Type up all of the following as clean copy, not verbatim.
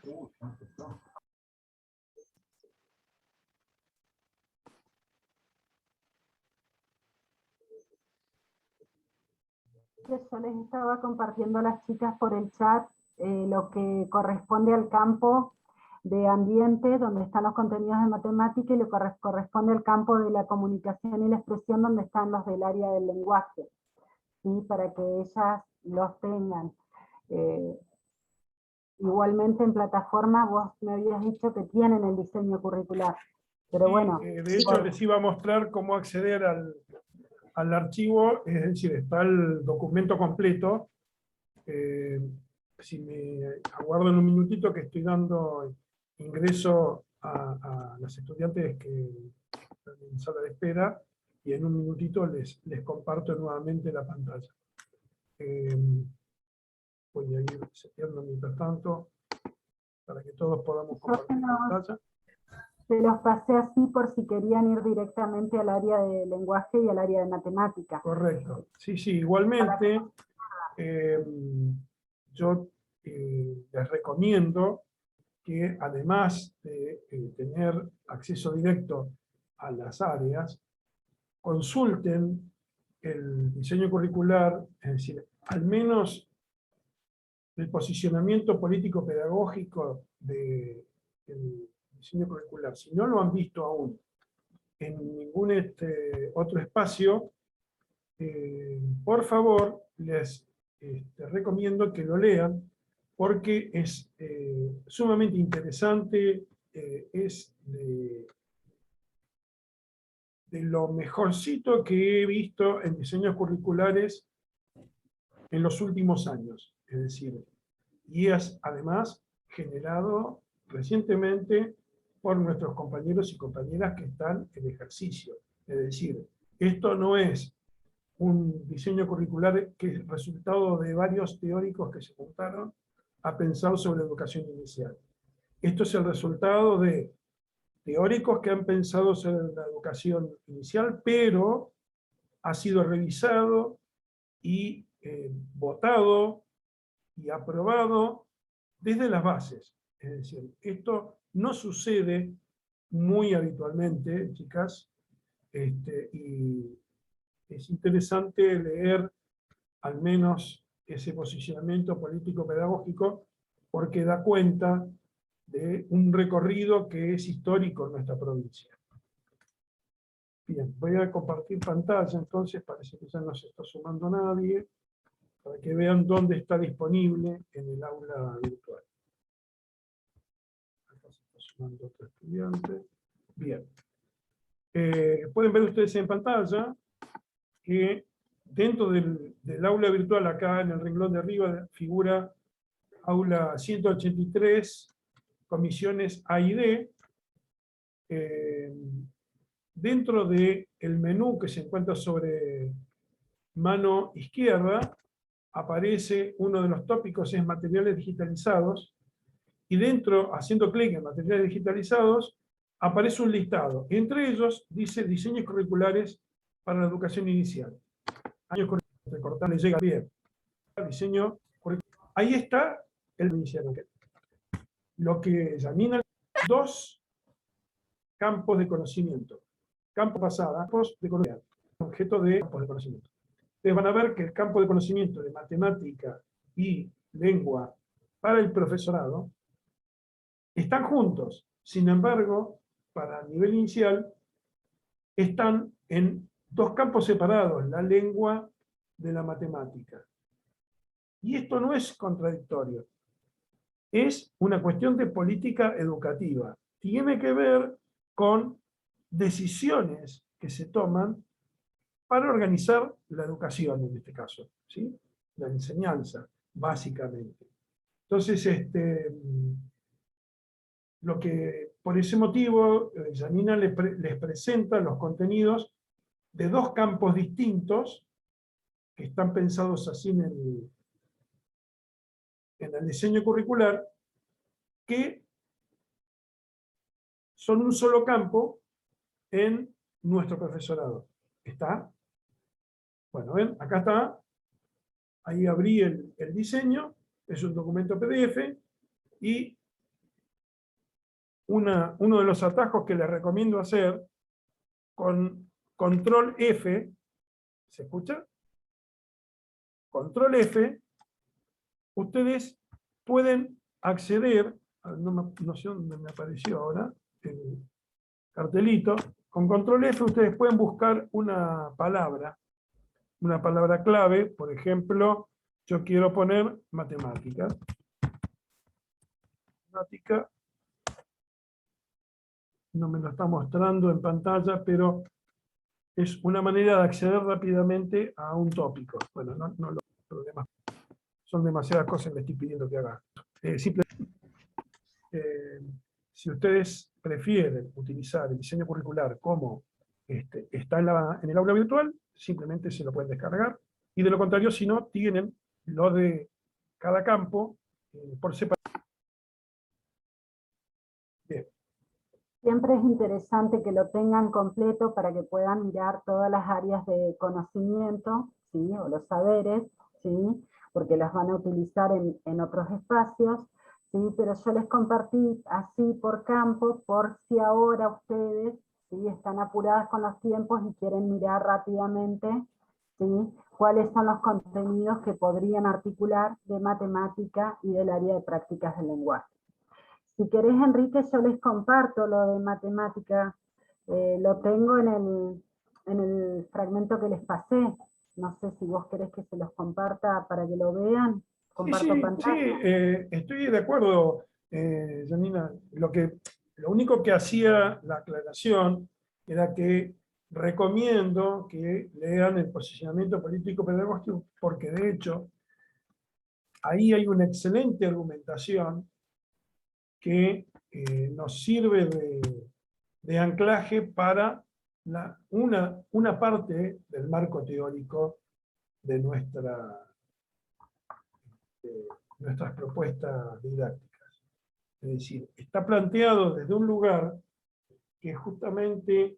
Yo les estaba compartiendo a las chicas por el chat lo que corresponde al campo de ambiente, donde están los contenidos de matemática, y lo que corresponde al campo de la comunicación y la expresión, donde están los del área del lenguaje, ¿sí? Para que ellas los tengan. Igualmente en plataforma vos me habías dicho que tienen el diseño curricular, pero bueno. De hecho les iba a mostrar cómo acceder al archivo, es decir, está el documento completo. Si me aguardan un minutito, que estoy dando ingreso a las estudiantes que están en sala de espera, y en un minutito les comparto nuevamente la pantalla. Voy a ir seteando mientras tanto, para que todos podamos compartir la pantalla. Se los pasé así por si querían ir directamente al área de lenguaje y al área de matemática. Correcto. Sí, sí, igualmente yo les recomiendo que, además de tener acceso directo a las áreas, consulten el diseño curricular, es decir, al menos el posicionamiento político-pedagógico del diseño curricular. Si no lo han visto aún en ningún otro espacio, por favor, les recomiendo que lo lean, porque es sumamente interesante, es de lo mejorcito que he visto en diseños curriculares en los últimos años. Es decir, y es además generado recientemente por nuestros compañeros y compañeras que están en ejercicio. Es decir, esto no es un diseño curricular que es resultado de varios teóricos que se juntaron a pensar sobre educación inicial. Esto es el resultado de teóricos que han pensado sobre la educación inicial, pero ha sido revisado y votado y aprobado desde las bases. Es decir, esto no sucede muy habitualmente, chicas, y es interesante leer al menos ese posicionamiento político-pedagógico, porque da cuenta de un recorrido que es histórico en nuestra provincia. Bien, voy a compartir pantalla, entonces parece que ya no se está sumando nadie, para que vean dónde está disponible en el aula virtual. Acá se está sumando otro estudiante. Bien. Pueden ver ustedes en pantalla que dentro del aula virtual, acá en el renglón de arriba, figura aula 183, comisiones A y D. Dentro del menú que se encuentra sobre mano izquierda, aparece uno de los tópicos, es materiales digitalizados, y dentro, haciendo clic en materiales digitalizados, aparece un listado. Entre ellos dice diseños curriculares para la educación inicial. Años curriculares, recortar, le llega bien. Diseño curricular. Ahí está el inicial. Lo que examina dos campos de conocimiento. Campo pasado, campos de conocimiento. Objeto de campos de conocimiento. Ustedes van a ver que el campo de conocimiento de matemática y lengua para el profesorado están juntos. Sin embargo, para el nivel inicial, están en dos campos separados, la lengua de la matemática. Y esto no es contradictorio. Es una cuestión de política educativa. Tiene que ver con decisiones que se toman para organizar la educación, en este caso, ¿sí? La enseñanza, básicamente. Entonces, lo que, por ese motivo, Janina les presenta los contenidos de dos campos distintos, que están pensados así en el diseño curricular, que son un solo campo en nuestro profesorado. ¿Está? Bueno, ven, acá está. Ahí abrí el diseño, es un documento PDF, y uno de los atajos que les recomiendo hacer con control F. ¿Se escucha? Control F, ustedes pueden acceder, no sé dónde me apareció ahora, el cartelito. Con control F ustedes pueden buscar una palabra clave. Por ejemplo, yo quiero poner matemática. Matemática, no me lo está mostrando en pantalla, pero es una manera de acceder rápidamente a un tópico. Bueno, no los problemas. Son demasiadas cosas que le estoy pidiendo que haga. Si ustedes prefieren utilizar el diseño curricular como está en el aula virtual, simplemente se lo pueden descargar. Y de lo contrario, si no, tienen lo de cada campo por separado. Bien. Siempre es interesante que lo tengan completo para que puedan mirar todas las áreas de conocimiento, ¿sí? O los saberes, ¿sí? Porque las van a utilizar en otros espacios, ¿sí? Pero yo les compartí así por campo, por si ahora ustedes, ¿sí? Están apuradas con los tiempos y quieren mirar rápidamente, ¿sí? Cuáles son los contenidos que podrían articular de matemática y del área de prácticas del lenguaje. Si querés, Enrique, yo les comparto lo de matemática. Lo tengo en el fragmento que les pasé. No sé si vos querés que se los comparta para que lo vean. Comparto Sí, pantalla. estoy de acuerdo, Janina. Lo único que hacía la aclaración era que recomiendo que lean el posicionamiento político pedagógico, porque de hecho ahí hay una excelente argumentación que nos sirve de anclaje para una parte del marco teórico de nuestras propuestas didácticas. Es decir, está planteado desde un lugar que justamente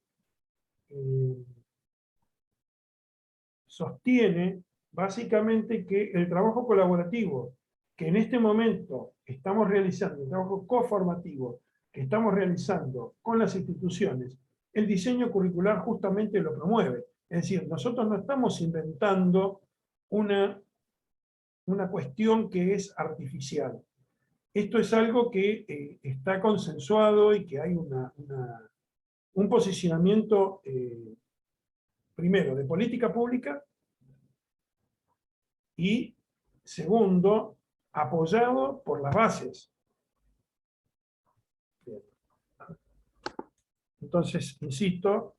sostiene básicamente que el trabajo colaborativo que en este momento estamos realizando, el trabajo coformativo que estamos realizando con las instituciones, el diseño curricular justamente lo promueve. Es decir, nosotros no estamos inventando una cuestión que es artificial. Esto es algo que está consensuado y que hay un posicionamiento, primero, de política pública y, segundo, apoyado por las bases. Entonces, insisto,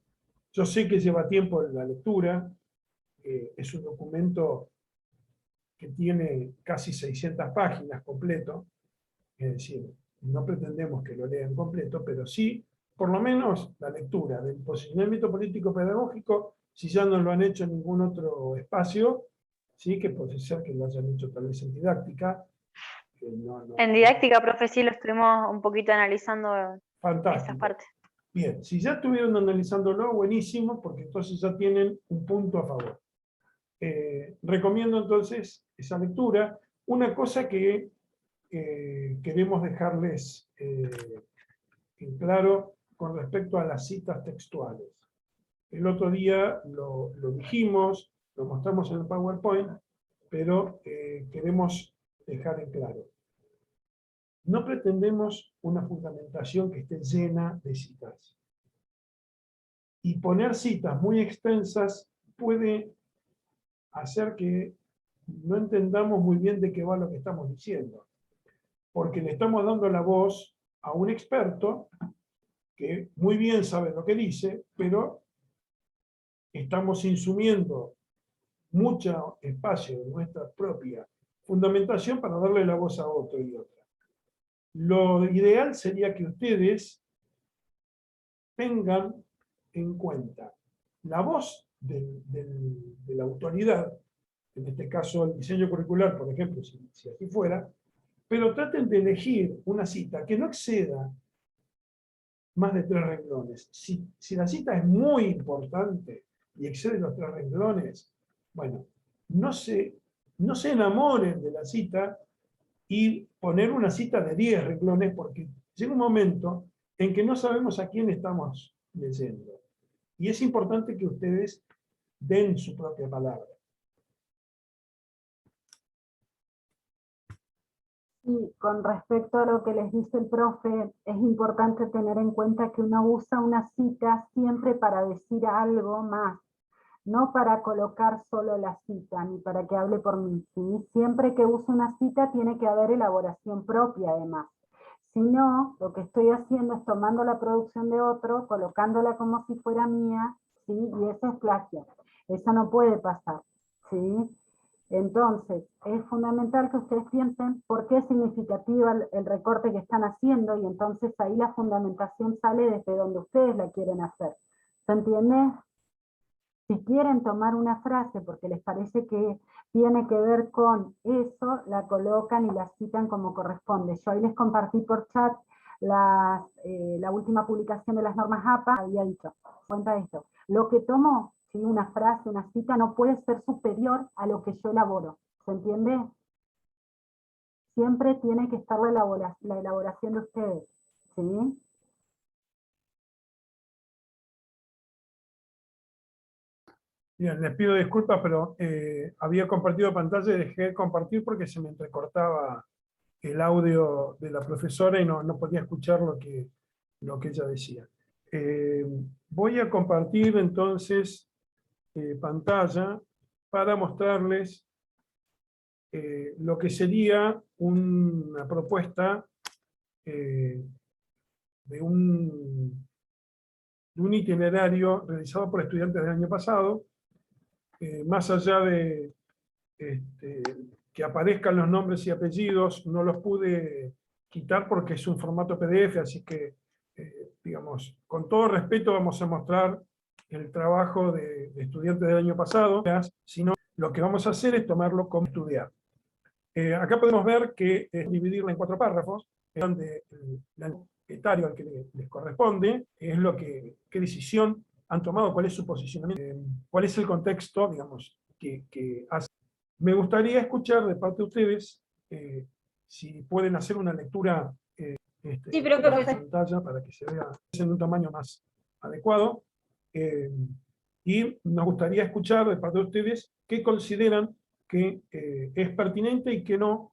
yo sé que lleva tiempo la lectura, es un documento que tiene casi 600 páginas completo, es decir, no pretendemos que lo lean completo, pero sí, por lo menos, la lectura del posicionamiento político pedagógico, si ya no lo han hecho en ningún otro espacio, sí, que puede ser que lo hayan hecho tal vez en didáctica. En didáctica, profe, sí lo estuvimos un poquito analizando esas Fantástico. partes. Bien, si ya estuvieron analizándolo, buenísimo, porque entonces ya tienen un punto a favor. Recomiendo entonces esa lectura. Una cosa que queremos dejarles en claro con respecto a las citas textuales. El otro día lo dijimos, lo mostramos en el PowerPoint, pero queremos dejar en claro. No pretendemos una fundamentación que esté llena de citas. Y poner citas muy extensas puede hacer que no entendamos muy bien de qué va lo que estamos diciendo. Porque le estamos dando la voz a un experto que muy bien sabe lo que dice, pero estamos insumiendo mucho espacio de nuestra propia fundamentación para darle la voz a otro y otra. Lo ideal sería que ustedes tengan en cuenta la voz de la autoridad, en este caso el diseño curricular, por ejemplo, si así fuera, pero traten de elegir una cita que no exceda más de 3 renglones. Si la cita es muy importante y excede los 3 renglones, bueno, no se enamoren de la cita y poner una cita de 10 renglones, porque llega un momento en que no sabemos a quién estamos leyendo. Y es importante que ustedes den su propia palabra. Y con respecto a lo que les dice el profe, es importante tener en cuenta que uno usa una cita siempre para decir algo más, no para colocar solo la cita, ni para que hable por mí, ¿sí? Siempre que uso una cita tiene que haber elaboración propia además. Si no, lo que estoy haciendo es tomando la producción de otro, colocándola como si fuera mía, ¿sí? Y eso es plagio. Eso no puede pasar, ¿sí? Entonces, es fundamental que ustedes piensen por qué es significativa el recorte que están haciendo, y entonces ahí la fundamentación sale desde donde ustedes la quieren hacer. ¿Se entiende? Si quieren tomar una frase porque les parece que tiene que ver con eso, la colocan y la citan como corresponde. Yo ahí les compartí por chat la última publicación de las normas APA, había dicho, cuenta esto. Lo que tomo, ¿sí? Una frase, una cita, no puede ser superior a lo que yo elaboro. ¿Se entiende? Siempre tiene que estar la elaboración de ustedes. ¿Sí? Bien, les pido disculpas, pero había compartido pantalla y dejé de compartir porque se me entrecortaba el audio de la profesora y no podía escuchar lo que ella decía. Voy a compartir entonces pantalla para mostrarles lo que sería una propuesta de un itinerario realizado por estudiantes del año pasado, más allá de que aparezcan los nombres y apellidos, no los pude quitar porque es un formato PDF, así que, digamos, con todo respeto vamos a mostrar el trabajo de estudiantes del año pasado, sino lo que vamos a hacer es tomarlo como estudiar. Acá podemos ver que es dividirla en 4 párrafos, donde el etario al que les corresponde es qué decisión han tomado, cuál es su posicionamiento, cuál es el contexto, digamos, que hace. Me gustaría escuchar de parte de ustedes si pueden hacer una lectura Sí, pero de pantalla para que se vea en un tamaño más adecuado. Y nos gustaría escuchar de parte de ustedes qué consideran que es pertinente y qué no.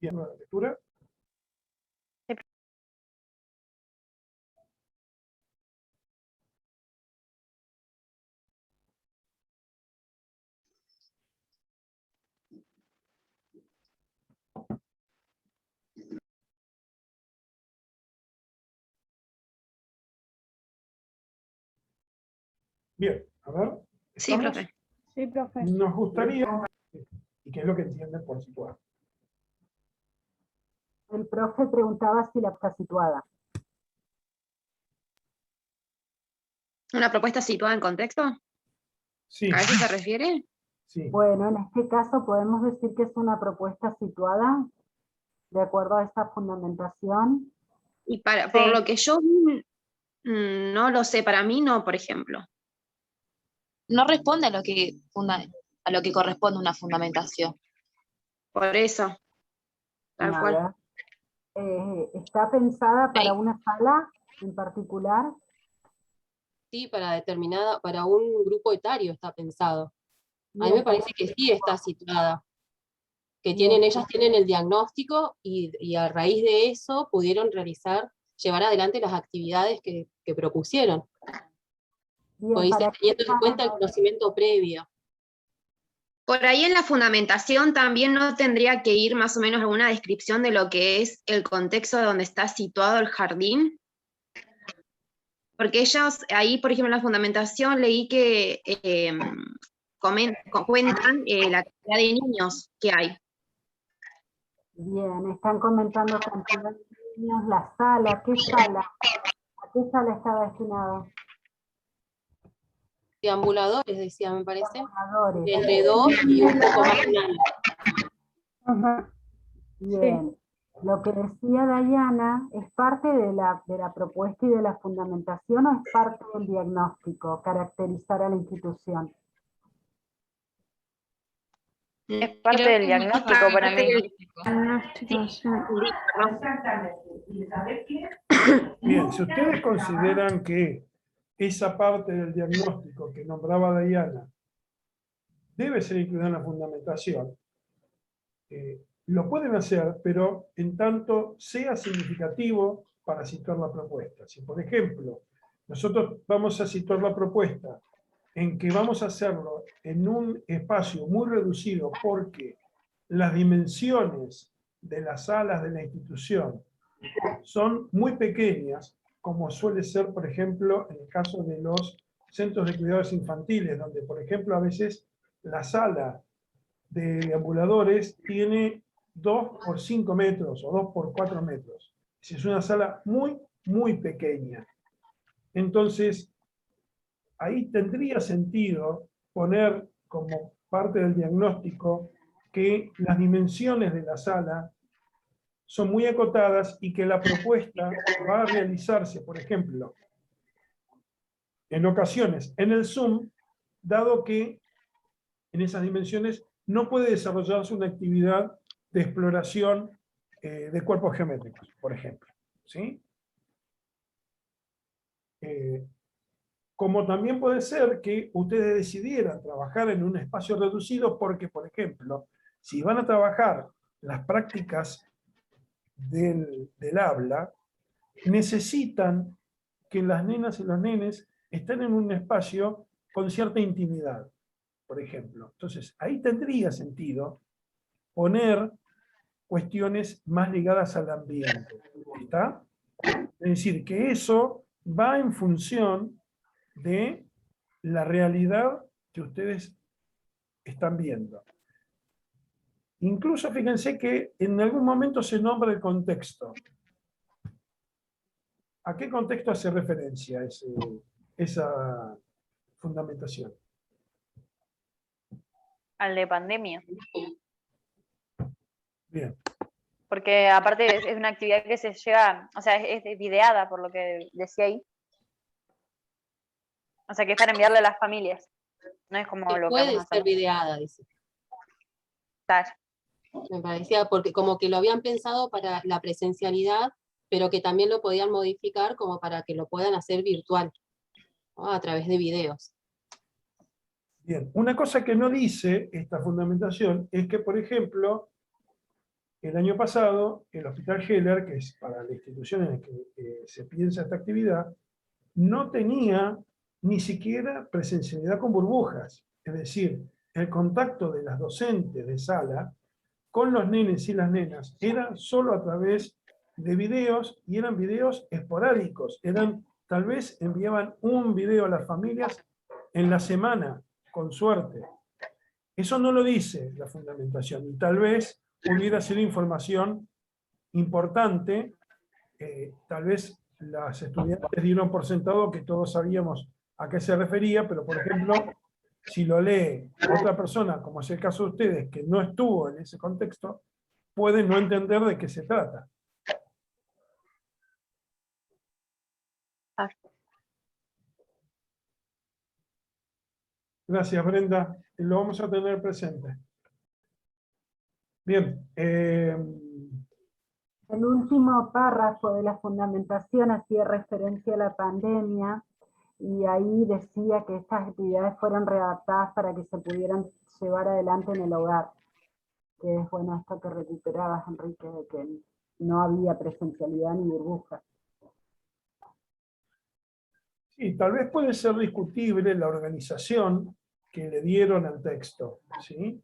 Bien, la lectura. Bien, a ver. Sí, ¿estamos? profe. Sí, profe. Nos gustaría, y qué es lo que entienden por situar. El profe preguntaba si la está situada. ¿Una propuesta situada en contexto? Sí, ¿A eso se refiere? sí. Bueno, en este caso podemos decir que es una propuesta situada de acuerdo a esta fundamentación. Y por lo que yo no lo sé, para mí no, por ejemplo. No responde a lo que corresponde una fundamentación. Por eso. Tal cual. Nada. ¿Está pensada para Ey. una sala en particular? Sí, para un grupo etario está pensado. A mí Bien, me parece que sí está situada. Que Bien. ellas tienen el diagnóstico y a raíz de eso pudieron llevar adelante las actividades que propusieron. Bien, O dice para teniendo en cuenta el conocimiento previo. Por ahí en la fundamentación también no tendría que ir más o menos alguna descripción de lo que es el contexto donde está situado el jardín. Porque ellos, ahí por ejemplo en la fundamentación leí que cuentan la cantidad de niños que hay. Bien, están comentando cantidad de niños, la sala, ¿qué sala? ¿A qué sala está destinado? Deambuladores, decía, me parece. Deambuladores. Entre 2 y un poco más grande. Ajá. Bien. Lo que decía Dayana, ¿es parte de la propuesta y de la fundamentación o es parte del diagnóstico, caracterizar a la institución? Es parte del diagnóstico para mí. Diagnóstico, sí. Bien, si ustedes consideran que esa parte del diagnóstico que nombraba Dayana debe ser incluida en la fundamentación, lo pueden hacer, pero en tanto sea significativo para situar la propuesta. Si, por ejemplo, nosotros vamos a situar la propuesta en que vamos a hacerlo en un espacio muy reducido porque las dimensiones de las salas de la institución son muy pequeñas, como suele ser, por ejemplo, en el caso de los centros de cuidados infantiles, donde, por ejemplo, a veces la sala de deambuladores tiene 2 por 5 metros o 2 por 4 metros. Es una sala muy, muy pequeña. Entonces, ahí tendría sentido poner como parte del diagnóstico que las dimensiones de la sala son muy acotadas y que la propuesta va a realizarse, por ejemplo, en ocasiones en el Zoom, dado que en esas dimensiones no puede desarrollarse una actividad de exploración de cuerpos geométricos, por ejemplo. ¿Sí? Como también puede ser que ustedes decidieran trabajar en un espacio reducido porque, por ejemplo, si van a trabajar las prácticas del habla, necesitan que las nenas y los nenes estén en un espacio con cierta intimidad, por ejemplo. Entonces, ahí tendría sentido poner cuestiones más ligadas al ambiente. ¿Está? Es decir, que eso va en función de la realidad que ustedes están viendo. Incluso fíjense que en algún momento se nombra el contexto. ¿A qué contexto hace referencia esa fundamentación? Al de pandemia. Bien. Porque aparte es una actividad que se lleva, o sea, es videada por lo que decía ahí. O sea, que es para enviarle a las familias. No es como Que lo que puede vamos a ser hacer. videada, dice. Claro. Me parecía, porque como que lo habían pensado para la presencialidad, pero que también lo podían modificar como para que lo puedan hacer virtual, ¿no? A través de videos. Bien. Una cosa que no dice esta fundamentación es que, por ejemplo, el año pasado, el Hospital Heller, que es para la institución en la que se piensa esta actividad, no tenía ni siquiera presencialidad con burbujas. Es decir, el contacto de las docentes de sala con los nenes y las nenas era solo a través de videos, y eran videos esporádicos. Tal vez enviaban un video a las familias en la semana, con suerte. Eso no lo dice la fundamentación, y tal vez hubiera sido información importante. Tal vez las estudiantes dieron por sentado que todos sabíamos a qué se refería, pero por ejemplo, si lo lee otra persona, como es el caso de ustedes, que no estuvo en ese contexto, puede no entender de qué se trata. Gracias, Brenda. Lo vamos a tener presente. Bien. El último párrafo de la fundamentación hacía referencia a la pandemia y ahí decía que estas actividades fueron readaptadas para que se pudieran llevar adelante en el hogar. Que es bueno esto que recuperabas, Enrique, de que no había presencialidad ni burbuja. Y tal vez puede ser discutible la organización que le dieron al texto, ¿sí?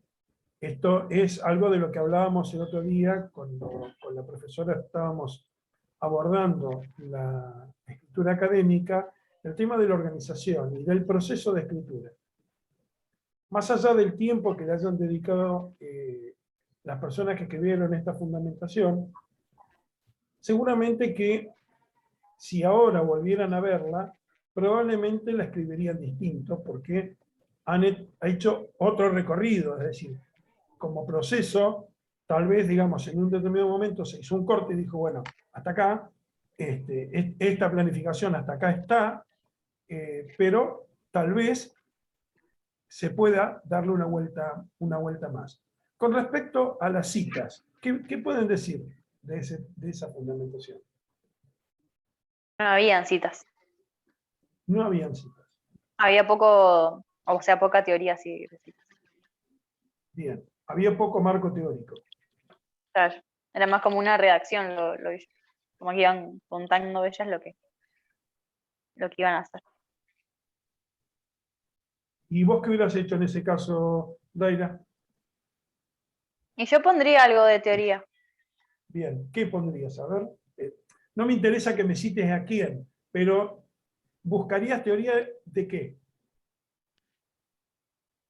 Esto es algo de lo que hablábamos el otro día cuando con la profesora estábamos abordando la escritura académica, el tema de la organización y del proceso de escritura. Más allá del tiempo que le hayan dedicado las personas que escribieron esta fundamentación, seguramente que si ahora volvieran a verla, probablemente la escribirían distinto, porque han hecho otro recorrido, es decir, como proceso, tal vez, digamos, en un determinado momento se hizo un corte y dijo, bueno, hasta acá, esta planificación hasta acá está, pero tal vez se pueda darle una vuelta más. Con respecto a las citas, ¿qué pueden decir de esa fundamentación? No habían citas. No habían citas. Había poco, o sea, poca teoría así de citas. Bien, había poco marco teórico. Claro, era más como una redacción, como que iban contando ellas lo que iban a hacer. ¿Y vos qué hubieras hecho en ese caso, Daira? Y yo pondría algo de teoría. Bien, ¿qué pondrías? A ver, no me interesa que me cites a quién, pero ¿buscarías teoría de qué?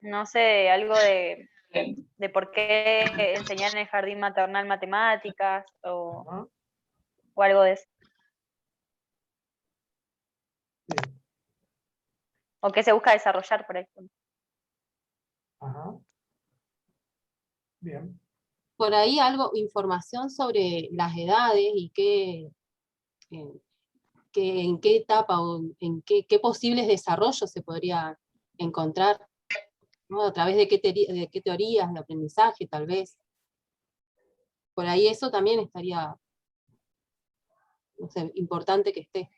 No sé, algo de por qué enseñar en el jardín maternal matemáticas o Ajá, algo de eso. bien, O qué se busca desarrollar por ahí. ajá, bien, Por ahí algo, información sobre las edades y en qué etapa o en qué posibles desarrollos se podría encontrar, ¿no? A través de qué teorías de aprendizaje, tal vez. Por ahí eso también estaría, no sé, importante que esté.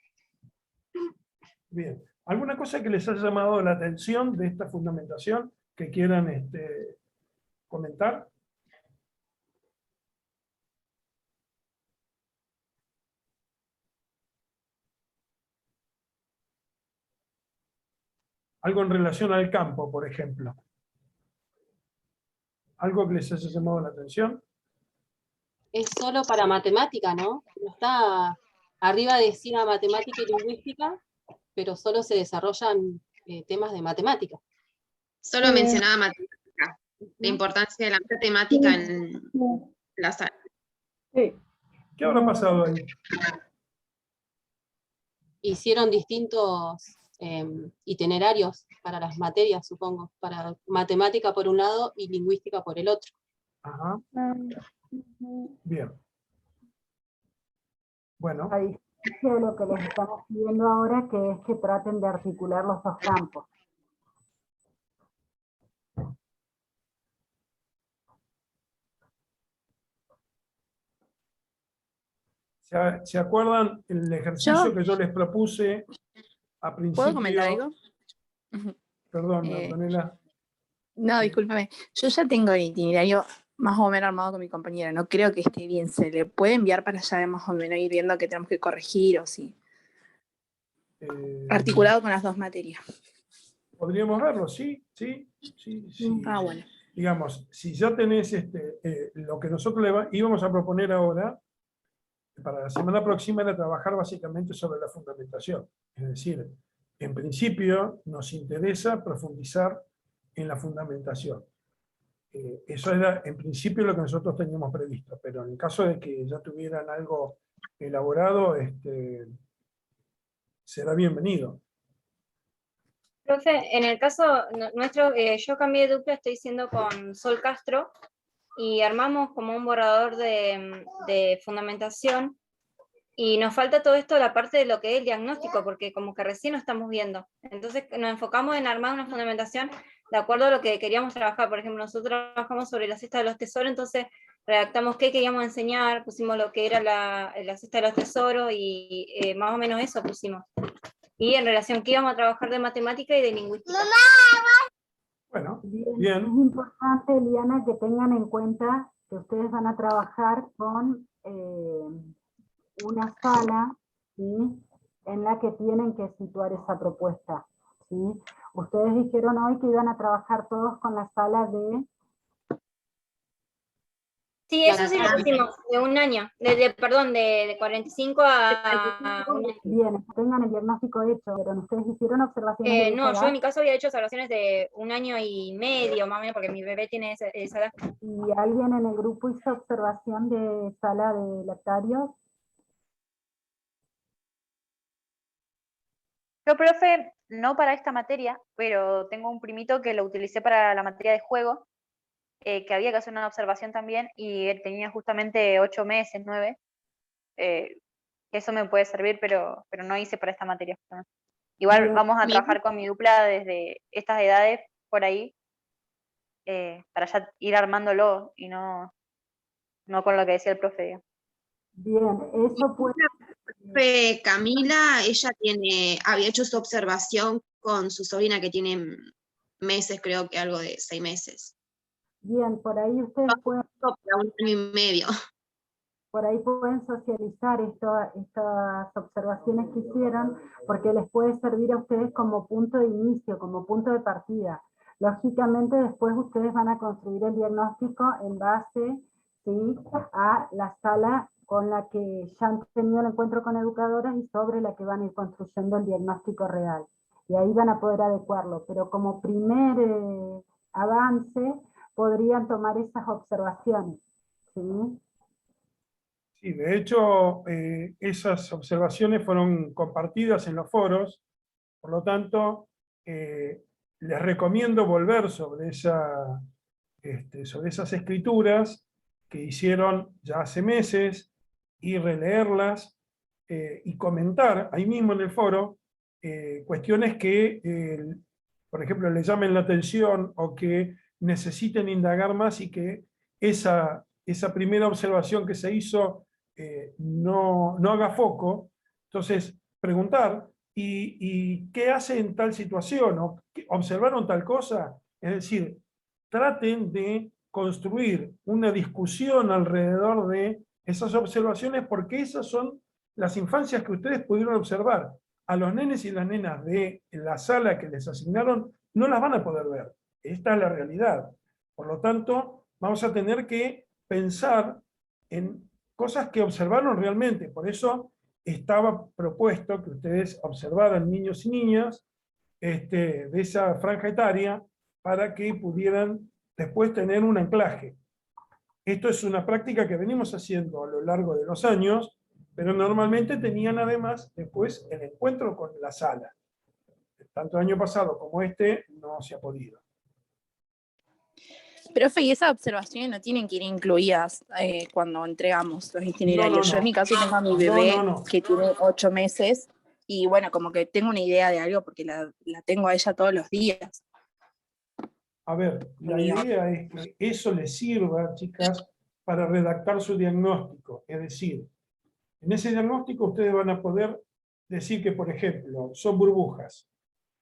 bien. ¿Alguna cosa que les haya llamado la atención de esta fundamentación que quieran comentar? Algo en relación al campo, por ejemplo. ¿Algo que les haya llamado la atención? Es solo para matemática, ¿no? No está arriba decía matemática y lingüística, pero solo se desarrollan temas de matemática. Solo mencionaba matemática, la importancia de la matemática en las áreas. Sí. ¿Qué habrá pasado ahí? Hicieron distintos itinerarios para las materias, supongo, para matemática por un lado y lingüística por el otro. Ajá, bien. Bueno, A diferencia de lo que les estamos pidiendo ahora, que es que traten de articular los dos campos. ¿se acuerdan el ejercicio Yo- que yo les propuse a principio? ¿Puedo comentar algo? Perdón, Eh, Antonella. No, discúlpame. Yo ya tengo el itinerario más o menos armado con mi compañera. No creo que esté bien. Se le puede enviar para allá más o menos ir viendo qué tenemos que corregir o sí. Articulado con las dos materias. Podríamos verlo, sí, sí, sí, sí. Ah, bueno. Digamos, si ya tenés lo que nosotros íbamos a proponer ahora, para la semana próxima, era trabajar básicamente sobre la fundamentación. Es decir, en principio nos interesa profundizar en la fundamentación. Eso era en principio lo que nosotros teníamos previsto, pero en el caso de que ya tuvieran algo elaborado, será bienvenido. Profe, en el caso nuestro, yo cambié de dupla, estoy siendo con Sol Castro, y armamos como un borrador de fundamentación, y nos falta todo esto, la parte de lo que es el diagnóstico, porque como que recién lo estamos viendo. Entonces nos enfocamos en armar una fundamentación de acuerdo a lo que queríamos trabajar. Por ejemplo, nosotros trabajamos sobre la cesta de los tesoros, entonces redactamos qué queríamos enseñar, pusimos lo que era la cesta de los tesoros, y más o menos eso pusimos. Y en relación que íbamos a trabajar de matemática y de lingüística. Bueno, Bien. bien. Es importante, Eliana, que tengan en cuenta que ustedes van a trabajar con una sala, ¿sí? en la que tienen que situar esa propuesta, ¿sí? Ustedes dijeron hoy que iban a trabajar todos con la sala de... Sí, eso sí lo pusimos, de un año, perdón, de 45 a un año. Bien, tengan el diagnóstico hecho, pero ustedes hicieron observaciones de No, esa yo en edad, mi caso había hecho observaciones de 1 año y medio, más o menos, porque mi bebé tiene esa edad. y alguien en el grupo hizo observación de sala de lactarios. Yo, profe, no para esta materia, pero tengo un primito que lo utilicé para la materia de juego, que había que hacer una observación también, y él tenía justamente 8 meses, 9. Eso me puede servir, pero no hice para esta materia. Justamente. Igual Bien. vamos a Mi- trabajar con mi dupla desde estas edades por ahí, para ya ir armándolo y no con lo que decía el profe. Digamos. Bien, eso puede... Camila, ella había hecho su observación con su sobrina que tiene meses, creo que algo de 6 meses. Bien, por ahí ustedes pueden... Para 1 año y medio. Por ahí pueden socializar estas observaciones que hicieron, porque les puede servir a ustedes como punto de inicio, como punto de partida. Lógicamente después ustedes van a construir el diagnóstico en base, ¿sí?, a la sala con la que ya han tenido el encuentro con educadoras y sobre la que van a ir construyendo el diagnóstico real. Y ahí van a poder adecuarlo, pero como primer avance podrían tomar esas observaciones, ¿sí? Sí, de hecho, esas observaciones fueron compartidas en los foros, por lo tanto, les recomiendo volver sobre esas escrituras que hicieron ya hace meses y releerlas y comentar ahí mismo en el foro cuestiones que, por ejemplo, les llamen la atención o que necesiten indagar más y que esa primera observación que se hizo no haga foco. Entonces, preguntar, ¿y qué hace en tal situación? ¿Observaron tal cosa? Es decir, traten de construir una discusión alrededor de esas observaciones, porque esas son las infancias que ustedes pudieron observar. A los nenes y las nenas de la sala que les asignaron no las van a poder ver. Esta es la realidad. Por lo tanto, vamos a tener que pensar en cosas que observaron realmente. Por eso estaba propuesto que ustedes observaran niños y niñas de esa franja etaria para que pudieran después tener un anclaje. Esto es una práctica que venimos haciendo a lo largo de los años, pero normalmente tenían además después el encuentro con la sala. Tanto el año pasado como este no se ha podido. Profe, y esas observaciones no tienen que ir incluidas cuando entregamos los itinerarios. No. Yo en mi caso tengo a mi bebé No. que tiene 8 meses y bueno, como que tengo una idea de algo porque la tengo a ella todos los días. A ver, la idea es que eso les sirva, chicas, para redactar su diagnóstico. Es decir, en ese diagnóstico ustedes van a poder decir que, por ejemplo, son burbujas,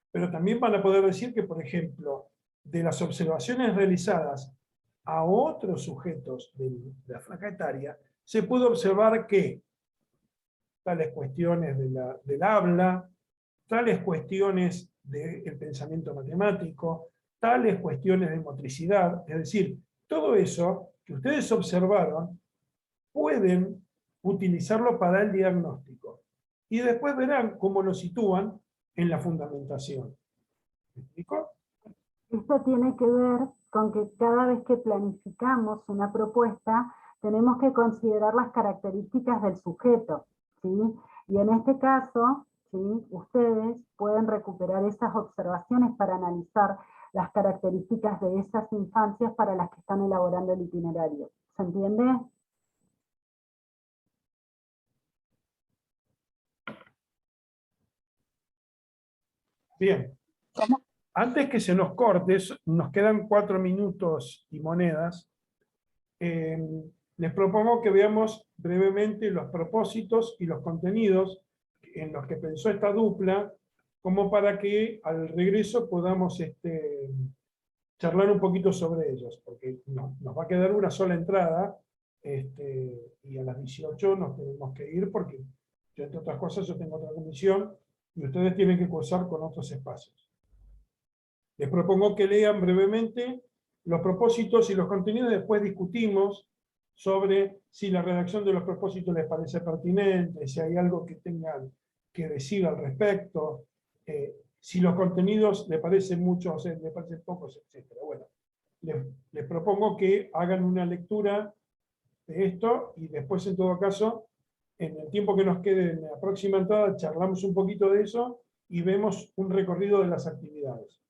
pero también van a poder decir que, por ejemplo, de las observaciones realizadas a otros sujetos de la franja etaria, se pudo observar que tales cuestiones del habla, tales cuestiones del pensamiento matemático, tales cuestiones de motricidad, es decir, todo eso que ustedes observaron, pueden utilizarlo para el diagnóstico. Y después verán cómo lo sitúan en la fundamentación. ¿Me explico? Esto tiene que ver con que cada vez que planificamos una propuesta, tenemos que considerar las características del sujeto, ¿sí? Y en este caso, ¿sí?, ustedes pueden recuperar esas observaciones para analizar las características de esas infancias para las que están elaborando el itinerario. ¿Se entiende? Bien. ¿Cómo? Antes que se nos corte, nos quedan 4 minutos y monedas. Les propongo que veamos brevemente los propósitos y los contenidos en los que pensó esta dupla, como para que al regreso podamos charlar un poquito sobre ellos, porque nos va a quedar una sola entrada, y a las 18 nos tenemos que ir porque Yo, entre otras cosas, yo tengo otra comisión y ustedes tienen que cursar con otros espacios. Les propongo que lean brevemente los propósitos y los contenidos, después discutimos sobre si la redacción de los propósitos les parece pertinente, si hay algo que tengan que decir al respecto, si los contenidos les parecen muchos, les parecen pocos, etc. Bueno, les propongo que hagan una lectura de esto y después, en todo caso, en el tiempo que nos quede en la próxima entrada, charlamos un poquito de eso y vemos un recorrido de las actividades.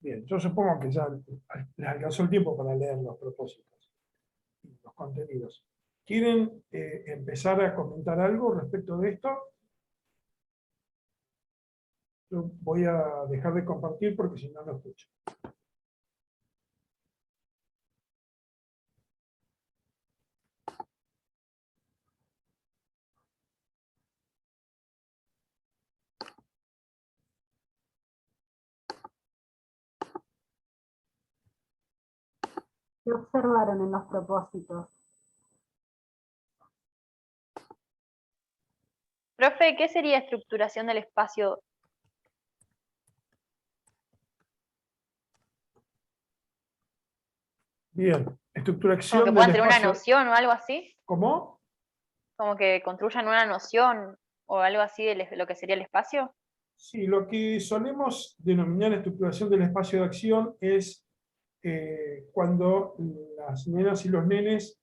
Bien, yo supongo que ya les alcanzó el tiempo para leer los propósitos y los contenidos. ¿Quieren empezar a comentar algo respecto de esto? Yo voy a dejar de compartir porque si no, no escucho. ¿Qué observaron en los propósitos? Profe, ¿qué sería estructuración del espacio? Bien, ¿Como estructuración que del puedan tener una espacio. noción o algo así? ¿Cómo? ¿Como que construyan una noción o algo así de lo que sería el espacio? Sí, lo que solemos denominar estructuración del espacio de acción es cuando las nenas y los nenes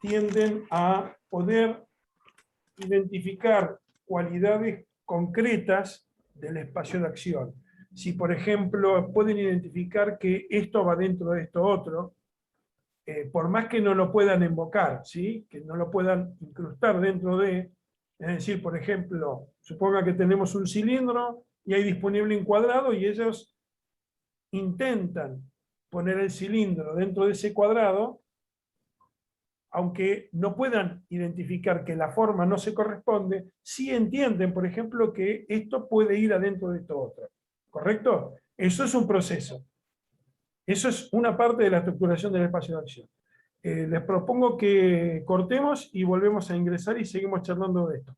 tienden a poder identificar cualidades concretas del espacio de acción. Si, por ejemplo, pueden identificar que esto va dentro de esto otro, por más que no lo puedan invocar, ¿sí? Que no lo puedan incrustar dentro de, es decir, por ejemplo, suponga que tenemos un cilindro y hay disponible un cuadrado y ellos intentan poner el cilindro dentro de ese cuadrado, aunque no puedan identificar que la forma no se corresponde, sí entienden, por ejemplo, que esto puede ir adentro de esto otro. ¿Correcto? Eso es un proceso. Eso es una parte de la estructuración del espacio de acción. Les propongo que cortemos y volvemos a ingresar y seguimos charlando de esto.